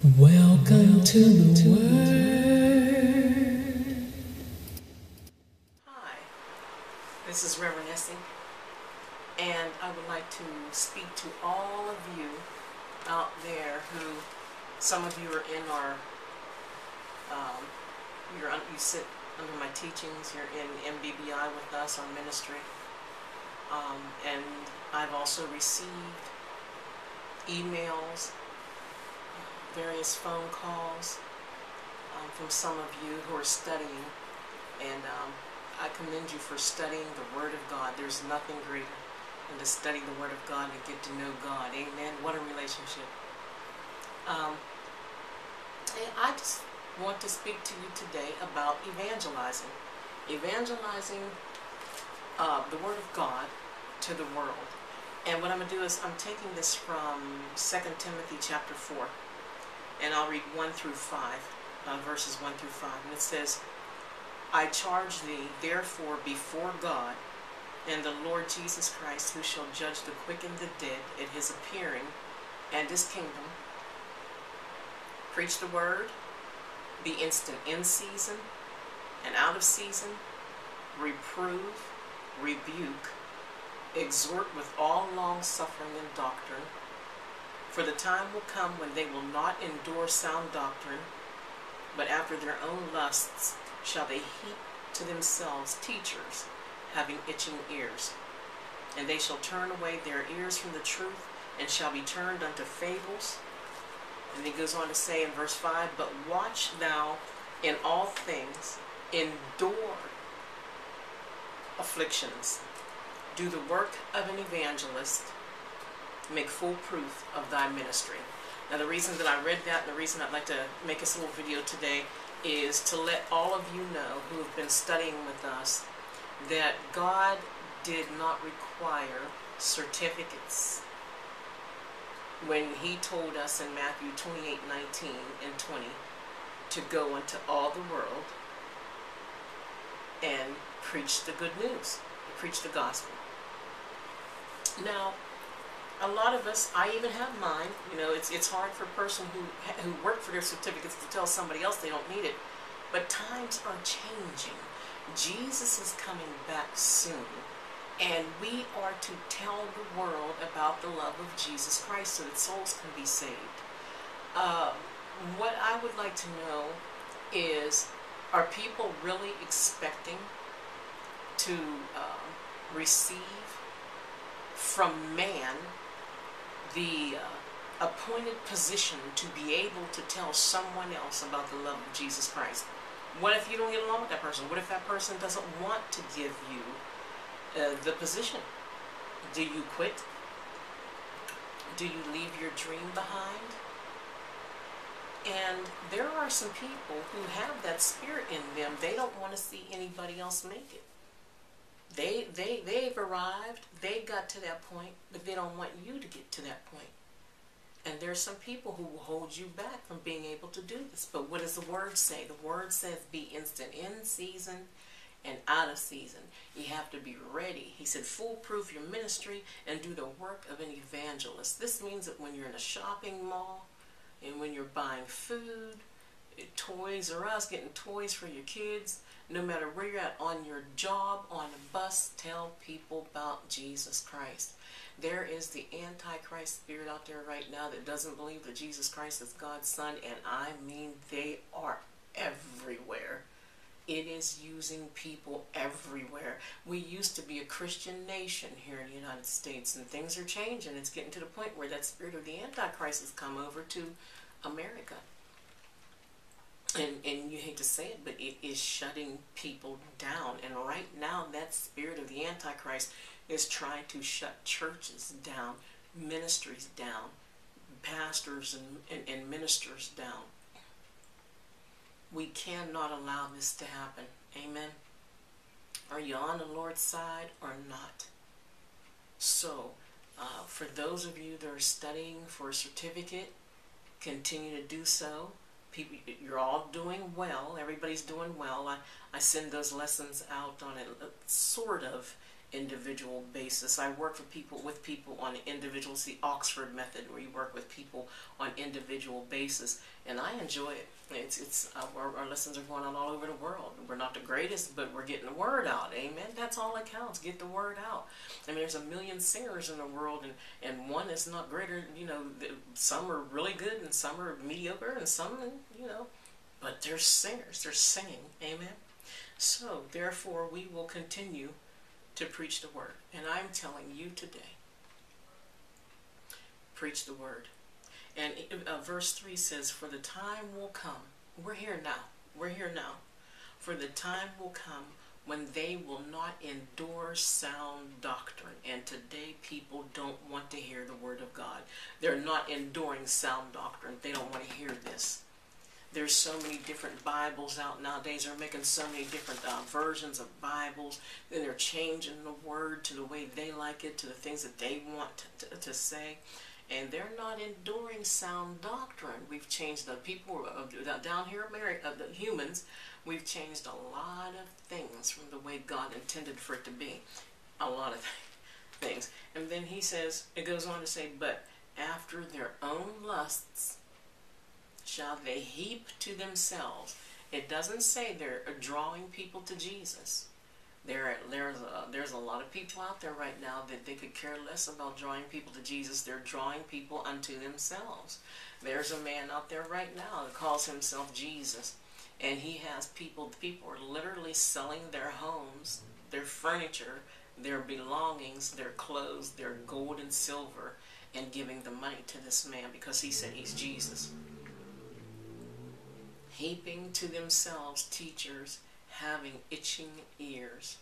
Welcome to the Word. Hi, this is RevEssie, and I would like to speak to all of you out there who, some of you are in our, you sit under my teachings, you're in MBBI with us, our ministry, and I've also received emails, various phone calls from some of you who are studying, and I commend you for studying the Word of God. There's nothing greater than to study the Word of God and get to know God. Amen. What a relationship. And I just want to speak to you today about evangelizing. Evangelizing the Word of God to the world. And what I'm going to do is I'm taking this from 2 Timothy chapter 4. And I'll read 1 through 5, verses 1 through 5. And it says, I charge thee, therefore, before God and the Lord Jesus Christ, who shall judge the quick and the dead at his appearing and his kingdom. Preach the word, be instant in season and out of season, reprove, rebuke, exhort with all long suffering and doctrine. For the time will come when they will not endure sound doctrine, but after their own lusts shall they heap to themselves teachers, having itching ears. And they shall turn away their ears from the truth, and shall be turned unto fables. And he goes on to say in verse 5, But watch thou in all things, endure afflictions, do the work of an evangelist, make full proof of thy ministry. Now the reason that I read that and the reason I'd like to make this little video today is to let all of you know who have been studying with us that God did not require certificates when he told us in Matthew 28:19 and 20 to go into all the world and preach the good news, preach the gospel. Now, a lot of us, I even have mine, you know, it's hard for a person who worked for their certificates to tell somebody else they don't need it. But times are changing. Jesus is coming back soon. And we are to tell the world about the love of Jesus Christ so that souls can be saved. What I would like to know is, are people really expecting to receive from man the appointed position to be able to tell someone else about the love of Jesus Christ? What if you don't get along with that person? What if that person doesn't want to give you the position? Do you quit? Do you leave your dream behind? And there are some people who have that spirit in them. They don't want to see anybody else make it. They've arrived, they got to that point, but they don't want you to get to that point. And there's some people who will hold you back from being able to do this. But what does the Word say? The Word says be instant in season and out of season. You have to be ready. He said foolproof your ministry and do the work of an evangelist. This means that when you're in a shopping mall and when you're buying food, Toys R Us, getting toys for your kids, no matter where you're at, on your job, on a bus, tell people about Jesus Christ. There is the Antichrist spirit out there right now that doesn't believe that Jesus Christ is God's Son, and I mean they are everywhere. It is using people everywhere. We used to be a Christian nation here in the United States, and things are changing. It's getting to the point where that spirit of the Antichrist has come over to America. And you hate to say it, but it is shutting people down. And right now, that spirit of the Antichrist is trying to shut churches down, ministries down, pastors and ministers down. We cannot allow this to happen. Amen. Are you on the Lord's side or not? So, for those of you that are studying for a certificate, continue to do so. People, you're all doing well. Everybody's doing well. I send those lessons out on a sort of individual basis. I work with people on an individual. It's the Oxford method, where you work with people on individual basis, and I enjoy it. It's our lessons are going on all over the world. We're not the greatest, but we're getting the word out. Amen. That's all that counts. Get the word out. I mean, there's a million singers in the world, and one is not greater. You know, some are really good, and some are mediocre, and some, you know, but they're singers. They're singing. Amen. So, therefore, we will continue to preach the word. And I'm telling you today, preach the word. And verse 3 says, for the time will come. We're here now. We're here now. For the time will come when they will not endure sound doctrine. And today people don't want to hear the word of God. They're not enduring sound doctrine. They don't want to hear this. There's so many different Bibles out nowadays. They're making so many different versions of Bibles. Then they're changing the word to the way they like it, to the things that they want to say. And they're not enduring sound doctrine. We've changed the people down here, the humans. We've changed a lot of things from the way God intended for it to be. A lot of things. And then he says, it goes on to say, but after their own lusts shall they heap to themselves. It doesn't say they're drawing people to Jesus. There's a lot of people out there right now that they could care less about drawing people to Jesus. They're drawing people unto themselves. There's a man out there right now that calls himself Jesus, and he has people are literally selling their homes, their furniture, their belongings, their clothes, their gold and silver, and giving the money to this man because he said he's Jesus. Heaping to themselves teachers having itching ears.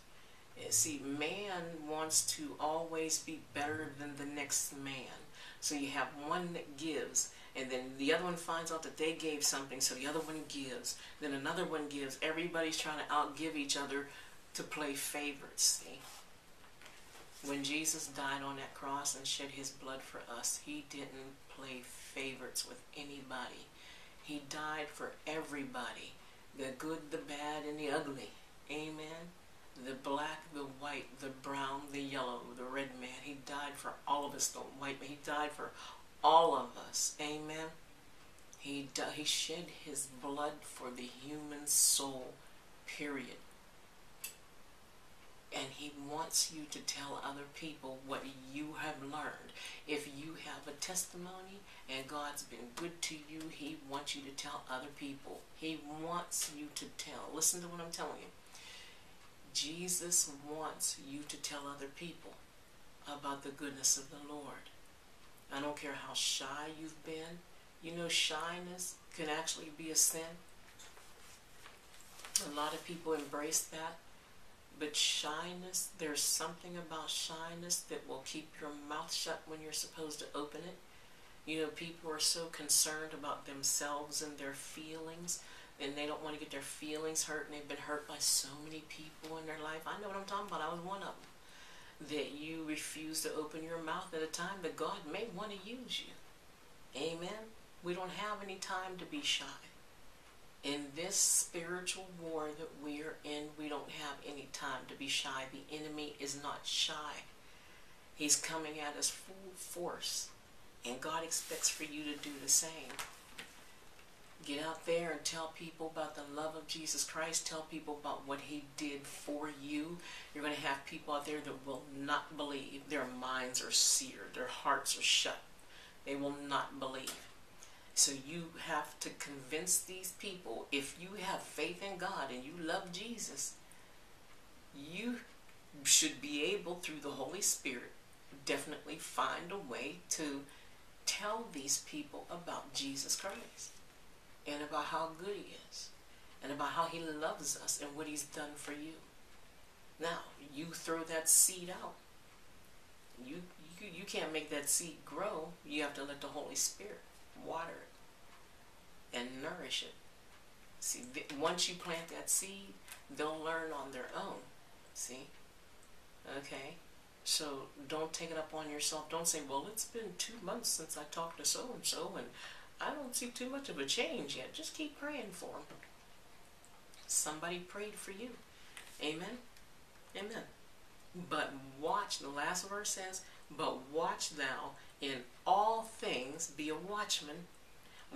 See, man wants to always be better than the next man. So you have one that gives, and then the other one finds out that they gave something, so the other one gives. Then another one gives. Everybody's trying to outgive each other to play favorites, see? When Jesus died on that cross and shed his blood for us, he didn't play favorites with anybody. He died for everybody, the good, the bad, and the ugly. Amen. The black, the white, the brown, the yellow, the red man. He died for all of us, the white man. He died for all of us. Amen. He shed his blood for the human soul, period. And he wants you to tell other people what you have learned. If you have a testimony and God's been good to you, he wants you to tell other people. He wants you to tell. Listen to what I'm telling you. Jesus wants you to tell other people about the goodness of the Lord. I don't care how shy you've been. You know, shyness can actually be a sin. A lot of people embrace that. But shyness, there's something about shyness that will keep your mouth shut when you're supposed to open it. You know, people are so concerned about themselves and their feelings, and they don't want to get their feelings hurt, and they've been hurt by so many people in their life. I know what I'm talking about. I was one of them. That you refuse to open your mouth at a time that God may want to use you. Amen? We don't have any time to be shy. In this spiritual war that we are in, we don't have any time to be shy. The enemy is not shy. He's coming at us full force. And God expects for you to do the same. Get out there and tell people about the love of Jesus Christ. Tell people about what he did for you. You're going to have people out there that will not believe. Their minds are seared. Their hearts are shut. They will not believe. So you have to convince these people, if you have faith in God and you love Jesus, you should be able, through the Holy Spirit, definitely find a way to tell these people about Jesus Christ and about how good he is and about how he loves us and what he's done for you. Now, you throw that seed out. You can't make that seed grow. You have to let the Holy Spirit water it and nourish it. See, once you plant that seed, they'll learn on their own. See? Okay? So don't take it up on yourself. Don't say, well, it's been 2 months since I talked to so-and-so, and I don't see too much of a change yet. Just keep praying for them. Somebody prayed for you. Amen? Amen. But watch, the last verse says, but watch thou in all things, be a watchman.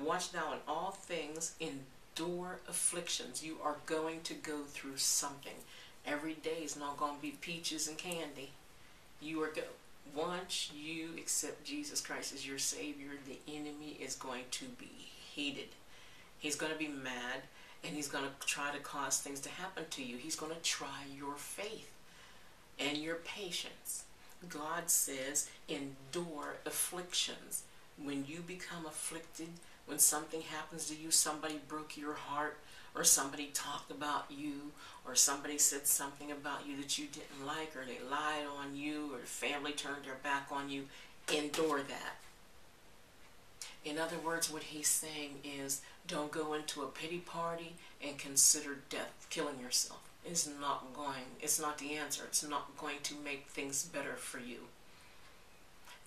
Watch thou in all things, endure afflictions. You are going to go through something. Every day is not going to be peaches and candy. You are once you accept Jesus Christ as your Savior, the enemy is going to be heated. He's going to be mad, and he's going to try to cause things to happen to you. He's going to try your faith and your patience. God says, endure afflictions. When you become afflicted, when something happens to you, somebody broke your heart, or somebody talked about you, or somebody said something about you that you didn't like, or they lied on you, or the family turned their back on you, endure that. In other words, what he's saying is, don't go into a pity party and consider death, killing yourself. It's not the answer. It's not going to make things better for you.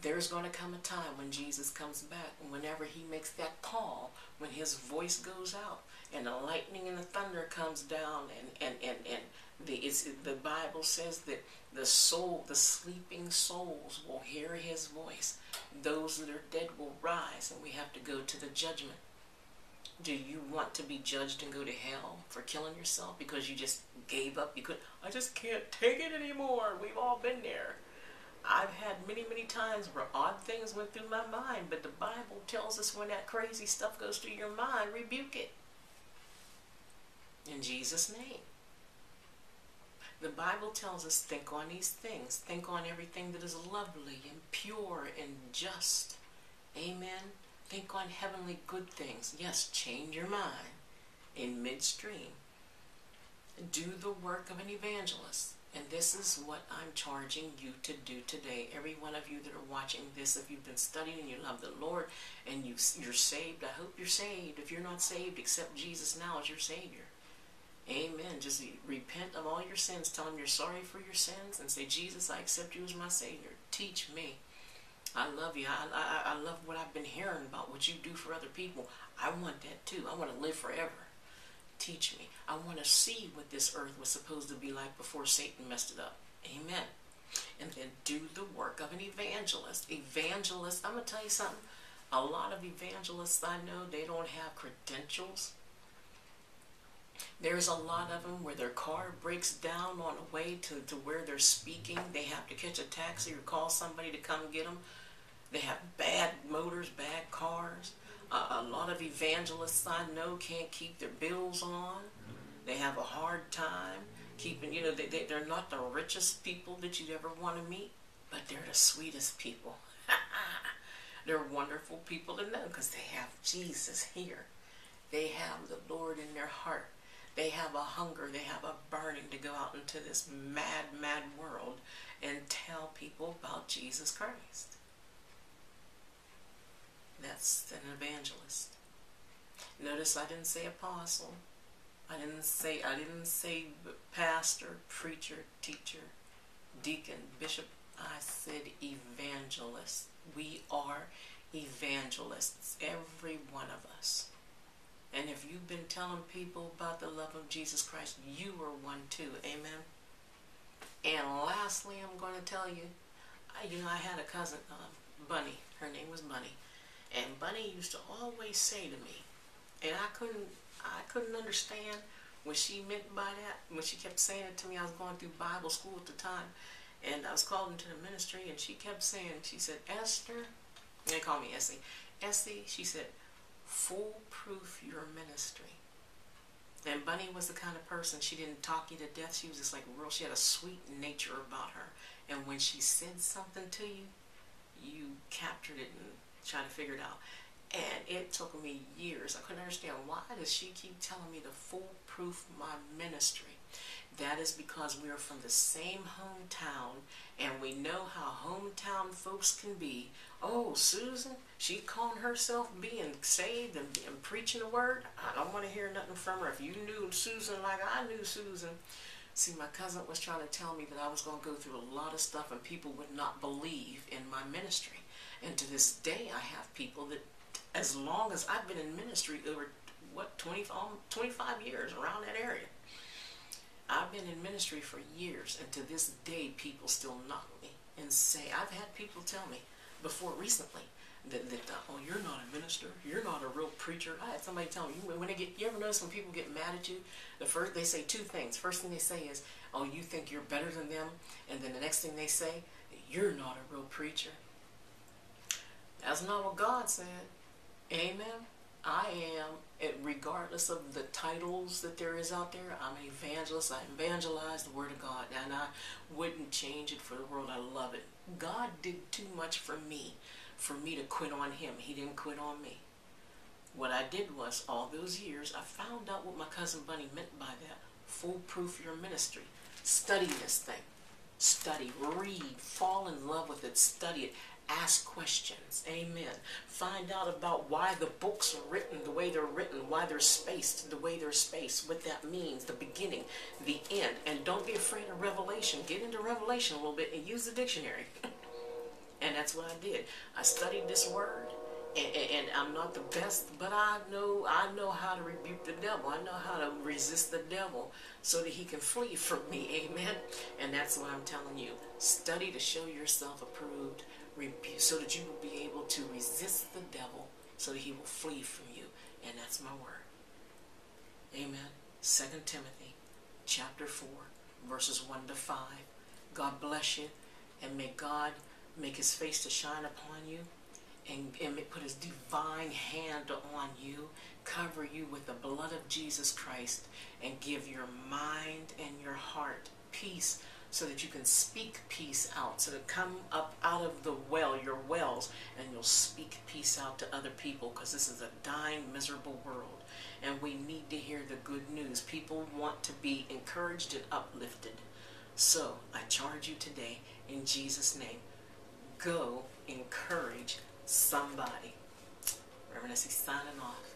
There's going to come a time when Jesus comes back, and whenever he makes that call, when his voice goes out, and the lightning and the thunder comes down, and the Bible says that the sleeping souls will hear his voice. Those that are dead will rise, and we have to go to the judgment. Do you want to be judged and go to hell for killing yourself because you just gave up? I just can't take it anymore. We've all been there. I've had many, many times where odd things went through my mind, but the Bible tells us when that crazy stuff goes through your mind, rebuke it. In Jesus' name. The Bible tells us, think on these things. Think on everything that is lovely and pure and just. Amen. Think on heavenly good things. Yes, change your mind in midstream. Do the work of an evangelist. And this is what I'm charging you to do today. Every one of you that are watching this, if you've been studying and you love the Lord and you're saved, I hope you're saved. If you're not saved, accept Jesus now as your Savior. Amen. Just repent of all your sins. Tell him you're sorry for your sins and say, Jesus, I accept you as my Savior. Teach me. I love you. I love what I've been hearing about what you do for other people. I want that too. I want to live forever. Teach me. I want to see what this earth was supposed to be like before Satan messed it up. Amen. And then do the work of an evangelist. Evangelists, I'm going to tell you something. A lot of evangelists I know, they don't have credentials. There's a lot of them where their car breaks down on the way to where they're speaking. They have to catch a taxi or call somebody to come get them. They have bad motors, bad cars. A lot of evangelists I know can't keep their bills on. They have a hard time keeping, they're not the richest people that you'd ever want to meet, but they're the sweetest people. They're wonderful people to know because they have Jesus here. They have the Lord in their heart. They have a hunger, they have a burning to go out into this mad, mad world and tell people about Jesus Christ. That's an evangelist. Notice I didn't say apostle. I didn't say pastor, preacher, teacher, deacon, bishop. I said evangelist. We are evangelists, every one of us. And if you've been telling people about the love of Jesus Christ, you are one too. Amen. And lastly, I'm going to tell you, I had a cousin, Bunny. Her name was Bunny. And Bunny used to always say to me, and I couldn't understand what she meant by that. When she kept saying it to me, I was going through Bible school at the time. And I was called into the ministry, and she kept saying, she said, Esther, they call me Essie. Essie, she said, foolproof your ministry. And Bunny was the kind of person, she didn't talk you to death. She was just like real, she had a sweet nature about her. And when she said something to you, you captured it and tried to figure it out. And it took me years. I couldn't understand, why does she keep telling me to foolproof my ministry? That is because we are from the same hometown, and we know how hometown folks can be. Oh, Susan, she calling herself being saved and preaching the word. I don't want to hear nothing from her. If you knew Susan like I knew Susan. See, my cousin was trying to tell me that I was going to go through a lot of stuff and people would not believe in my ministry. And to this day, I have people that, as long as I've been in ministry, over, 25 years, around that area, I've been in ministry for years, and to this day, people still knock me and say, I've had people tell me before recently that oh, you're not a minister, you're not a real preacher. I had somebody tell me, you ever notice when people get mad at you, they say two things. First thing they say is, oh, you think you're better than them, and then the next thing they say, you're not a real preacher. That's not what God said. Amen. I am, regardless of the titles that there is out there, I'm an evangelist. I evangelize the Word of God, and I wouldn't change it for the world. I love it. God did too much for me to quit on Him. He didn't quit on me. What I did was, all those years, I found out what my cousin Bunny meant by that. Foolproof your ministry. Study this thing. Study, read, fall in love with it, study it. Ask questions. Amen. Find out about why the books are written the way they're written, why they're spaced the way they're spaced, what that means, the beginning, the end. And don't be afraid of Revelation. Get into Revelation a little bit and use the dictionary. And that's what I did. I studied this word. And I'm not the best, but I know how to rebuke the devil. I know how to resist the devil so that he can flee from me. Amen. And that's what I'm telling you. Study to show yourself approved, so that you will be able to resist the devil, so that he will flee from you. And that's my word. Amen. 2 Timothy chapter 4, verses 1 to 5. God bless you, and may God make His face to shine upon you, and put His divine hand on you, cover you with the blood of Jesus Christ, and give your mind and your heart peace, so that you can speak peace out, so to come up out of the well, your wells, and you'll speak peace out to other people, because this is a dying, miserable world, and we need to hear the good news. People want to be encouraged and uplifted. So I charge you today, in Jesus' name, go encourage somebody. RevEssie signing off.